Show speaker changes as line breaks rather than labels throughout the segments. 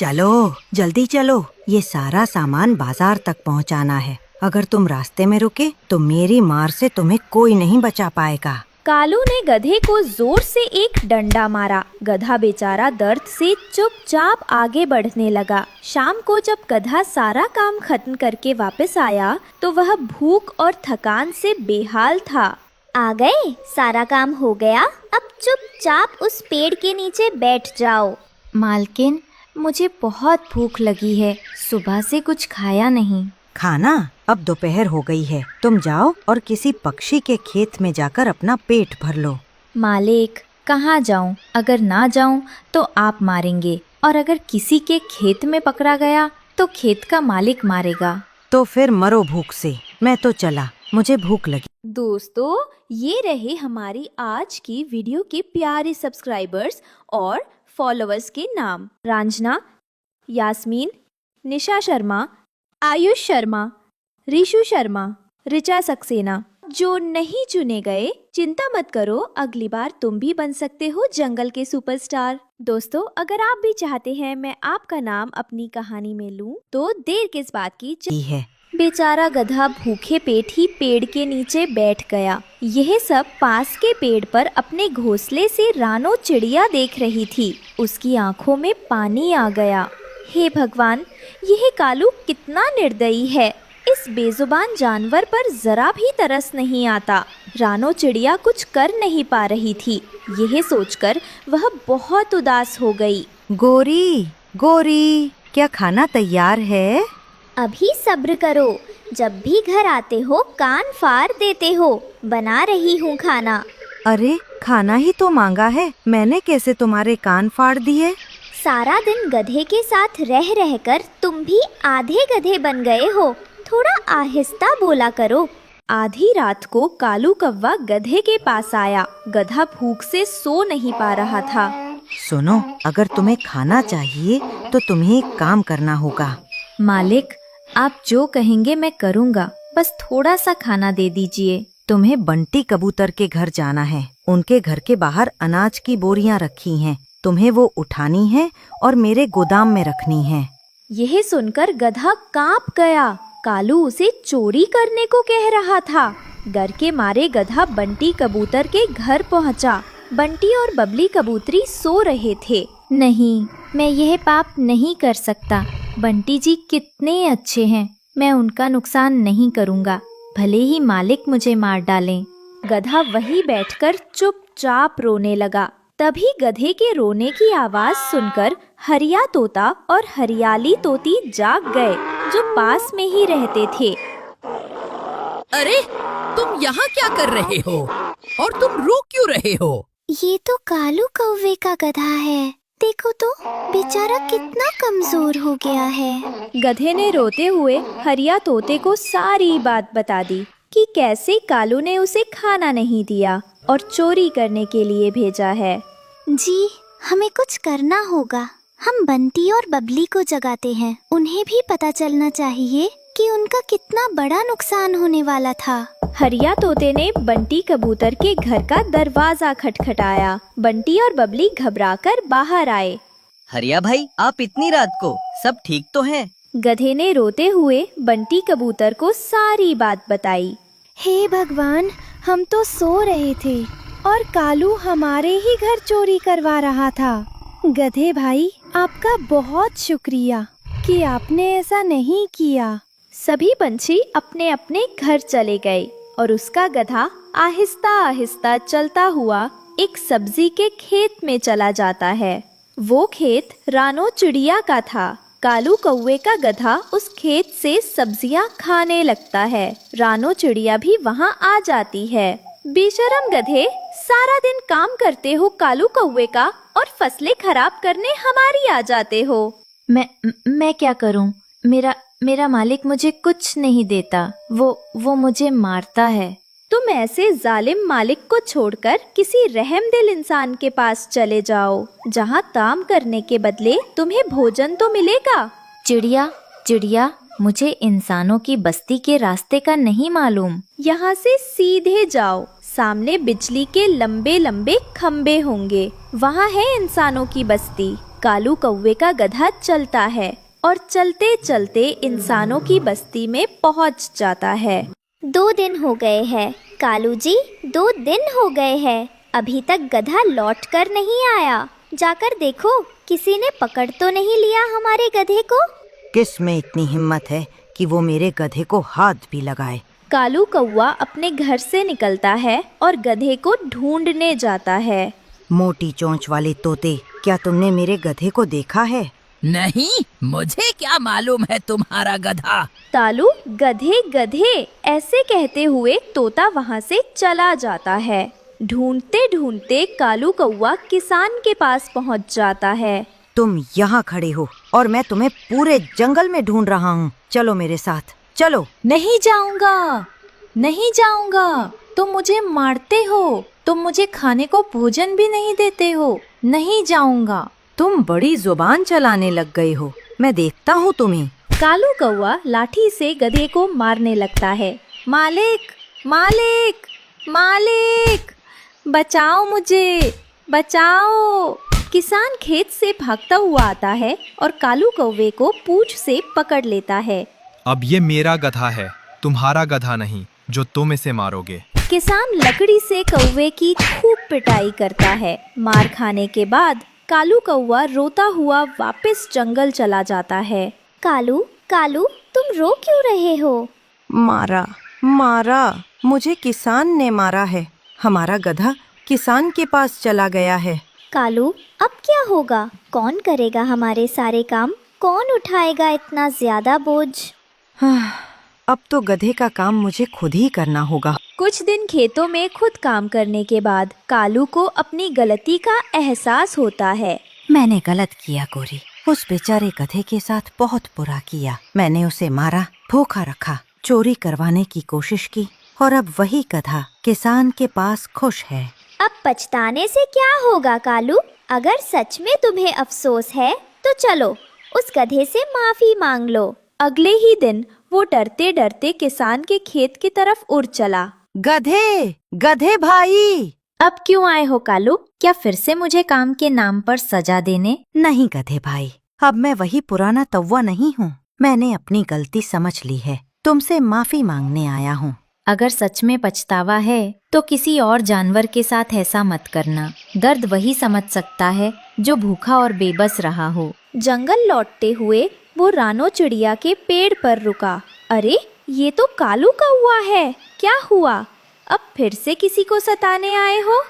चलो जल्दी चलो, ये सारा सामान बाजार तक पहुंचाना है। अगर तुम रास्ते में रुके तो मेरी मार से तुम्हें कोई नहीं बचा पाएगा।
कालू ने गधे को जोर से एक डंडा मारा। गधा बेचारा दर्द से चुपचाप आगे बढ़ने लगा। शाम को जब गधा सारा काम खत्म करके वापस आया तो वह भूख और थकान से बेहाल था।
आ गए, सारा काम हो गया, अब चुपचाप उस पेड़ के नीचे बैठ जाओ।
मालकिन, मुझे बहुत भूख लगी है, सुबह से कुछ खाया नहीं।
खाना? अब दोपहर हो गई है, तुम जाओ और किसी पक्षी के खेत में जाकर अपना पेट भर लो।
मालिक, कहाँ जाऊँ? अगर ना जाऊँ तो आप मारेंगे, और अगर किसी के खेत में पकड़ा गया तो खेत का मालिक मारेगा।
तो फिर मरो भूख से, मैं तो चला, मुझे भूख लगी।
दोस्तों, ये रहे हमारी आज की वीडियो के प्यारे सब्सक्राइबर्स और फॉलोअर्स के नाम। रंजना, यास्मीन, निशा शर्मा, आयुष शर्मा, रिशु शर्मा, रिचा सक्सेना। जो नहीं चुने गए, चिंता मत करो, अगली बार तुम भी बन सकते हो जंगल के सुपरस्टार। दोस्तों, अगर आप भी चाहते हैं मैं आपका नाम अपनी कहानी में लूं, तो देर किस बात की
है।
बेचारा गधा भूखे पेट ही पेड़ के नीचे बैठ गया। यह सब पास के पेड़ पर अपने घोंसले से रानो चिड़िया देख रही थी। उसकी आंखों में पानी आ गया। हे भगवान, यह कालू कितना निर्दयी है, इस बेजुबान जानवर पर जरा भी तरस नहीं आता। रानो चिड़िया कुछ कर नहीं पा रही थी। यह सोचकर वह बहुत उदास हो गई।
गोरी, गोरी, क्या खाना तैयार है?
अभी सब्र करो, जब भी घर आते हो कान फाड़ देते हो। बना रही हूँ खाना।
अरे, खाना ही तो मांगा है, मैंने कैसे तुम्हारे कान फाड़ दिए?
सारा दिन गधे के साथ रह रहकर तुम भी आधे गधे बन गए हो, थोड़ा आहिस्ता बोला करो।
आधी रात को कालू कौवा गधे के पास आया। गधा भूख से सो नहीं पा रहा था।
सुनो, अगर तुम्हें खाना चाहिए तो तुम्हें एक काम करना होगा।
मालिक, आप जो कहेंगे मैं करूँगा, बस थोड़ा सा खाना दे दीजिए।
तुम्हें बंटी कबूतर के घर जाना है। उनके घर के बाहर अनाज की बोरियां रखी हैं, तुम्हें वो उठानी है और मेरे गोदाम में रखनी है।
यह सुनकर गधा कांप गया। कालू उसे चोरी करने को कह रहा था। डर के मारे गधा बंटी कबूतर के घर पहुंचा। बंटी और बबली कबूतरी सो रहे थे। नहीं, मैं यह पाप नहीं कर सकता। बंटी जी कितने अच्छे हैं, मैं उनका नुकसान नहीं करूँगा, भले ही मालिक मुझे मार डालें। गधा वहीं बैठकर चुपचाप रोने लगा। तभी गधे के रोने की आवाज सुनकर हरिया तोता और हरियाली तोती जाग गए, जो पास में ही रहते थे।
अरे, तुम यहाँ क्या कर रहे हो और तुम रो क्यों रहे हो?
ये तो कालू कौवे का गधा है, देखो तो बेचारा कितना कमजोर हो गया है।
गधे ने रोते हुए हरिया तोते को सारी बात बता दी कि कैसे कालू ने उसे खाना नहीं दिया और चोरी करने के लिए भेजा है।
जी, हमें कुछ करना होगा। हम बंटी और बबली को जगाते हैं, उन्हें भी पता चलना चाहिए कि उनका कितना बड़ा नुकसान होने वाला था।
हरिया तोते ने बंटी कबूतर के घर का दरवाजा खटखटाया। बंटी और बबली घबराकर बाहर आए।
हरिया भाई, आप इतनी रात को, सब ठीक तो है?
गधे ने रोते हुए बंटी कबूतर को सारी बात बताई।
हे भगवान, हम तो सो रहे थे और कालू हमारे ही घर चोरी करवा रहा था। गधे भाई, आपका बहुत शुक्रिया कि आपने ऐसा नहीं किया।
सभी पंछी अपने अपने घर चले गए और उसका गधा आहिस्ता आहिस्ता चलता हुआ एक सब्जी के खेत में चला जाता है। वो खेत रानो चिड़िया का था। कालू कौवे का गधा उस खेत से सब्जियां खाने लगता है। रानो चिड़िया भी वहाँ आ जाती है। बेशरम गधे, सारा दिन काम करते हो कालू कौवे का और फसलें खराब करने हमारी आ जाते हो। मैं क्या करूं? मेरा मालिक मुझे कुछ नहीं देता, वो मुझे मारता है। तुम ऐसे जालिम मालिक को छोड़कर किसी रहमदिल इंसान के पास चले जाओ, जहाँ काम करने के बदले तुम्हें भोजन तो मिलेगा। चिड़िया, मुझे इंसानों की बस्ती के रास्ते का नहीं मालूम। यहाँ से सीधे जाओ, सामने बिजली के लंबे लंबे खम्बे होंगे, वहाँ है इंसानों की बस्ती। कालू कौवे का गधा चलता है और चलते चलते इंसानों की बस्ती में पहुंच जाता है।
2 दिन हो गए हैं कालू जी, 2 दिन हो गए हैं, अभी तक गधा लौट कर नहीं आया। जाकर देखो किसी ने पकड़ तो नहीं लिया हमारे गधे को।
किस में इतनी हिम्मत है कि वो मेरे गधे को हाथ भी लगाए।
कालू कौवा अपने घर से निकलता है और गधे को ढूंढने जाता है।
मोटी चोंच वाले तोते, क्या तुमने मेरे गधे को देखा है?
नहीं, मुझे क्या मालूम है तुम्हारा गधा।
तालू गधे गधे ऐसे कहते हुए तोता वहाँ से चला जाता है। ढूंढते ढूंढते कालू कौवा किसान के पास पहुँच जाता है।
तुम यहाँ खड़े हो और मैं तुम्हें पूरे जंगल में ढूंढ रहा हूँ। चलो मेरे साथ, चलो।
नहीं जाऊंगा, नहीं जाऊंगा। तुम मुझे मारते हो, तुम मुझे खाने को भोजन भी नहीं देते हो। नहीं जाऊंगा।
तुम बड़ी जुबान चलाने लग गए हो, मैं देखता हूँ तुम्हें।
कालू कौवा लाठी से गधे को मारने लगता है। मालिक, मालिक, मालिक, बचाओ मुझे, बचाओ। किसान खेत से भागता हुआ आता है और कालू कौवे को पूंछ से पकड़ लेता है।
अब ये मेरा गधा है, तुम्हारा गधा नहीं जो तुम इसे मारोगे।
किसान लकड़ी से कौवे की खूब पिटाई करता है। मार खाने के बाद कालू कौवा रोता हुआ वापस जंगल चला जाता है।
कालू कालू तुम रो क्यों रहे हो?
मारा, मारा, मुझे किसान ने मारा है। हमारा गधा किसान के पास चला गया है।
कालू अब क्या होगा? कौन करेगा हमारे सारे काम? कौन उठाएगा इतना ज्यादा बोझ?
अब तो गधे का काम मुझे खुद ही करना होगा।
कुछ दिन खेतों में खुद काम करने के बाद कालू को अपनी गलती का एहसास होता है।
मैंने गलत किया गोरी, उस बेचारे गधे के साथ बहुत बुरा किया। मैंने उसे मारा, धोखा रखा, चोरी करवाने की कोशिश की और अब वही गधा किसान के पास खुश है।
अब पछताने से क्या होगा कालू? अगर सच में तुम्हें अफसोस है तो चलो उस गधे से माफी मांग लो।
अगले ही दिन वो डरते डरते किसान के खेत की तरफ उड़ चला।
गधे, गधे भाई,
अब क्यों आए हो कालू? क्या फिर से मुझे काम के नाम पर सजा देने?
नहीं गधे भाई, अब मैं वही पुराना तौवा नहीं हूँ। मैंने अपनी गलती समझ ली है, तुमसे माफी मांगने आया हूँ।
अगर सच में पछतावा है तो किसी और जानवर के साथ ऐसा मत करना। दर्द वही समझ सकता है जो भूखा और बेबस रहा हो।
जंगल लौटते हुए वो रानो चिड़िया के पेड़ पर रुका। अरे ये तो कालू कौवा है, क्या हुआ? अब फिर से किसी को सताने आए हो?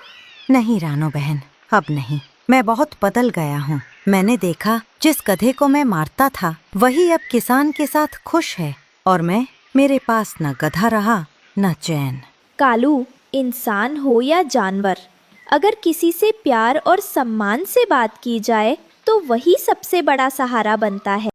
नहीं रानो बहन, अब नहीं। मैं बहुत बदल गया हूँ। मैंने देखा जिस गधे को मैं मारता था वही अब किसान के साथ खुश है और मेरे पास न गधा रहा न चैन।
कालू, इंसान हो या जानवर, अगर किसी से प्यार और सम्मान से बात की जाए तो वही सबसे बड़ा सहारा बनता है।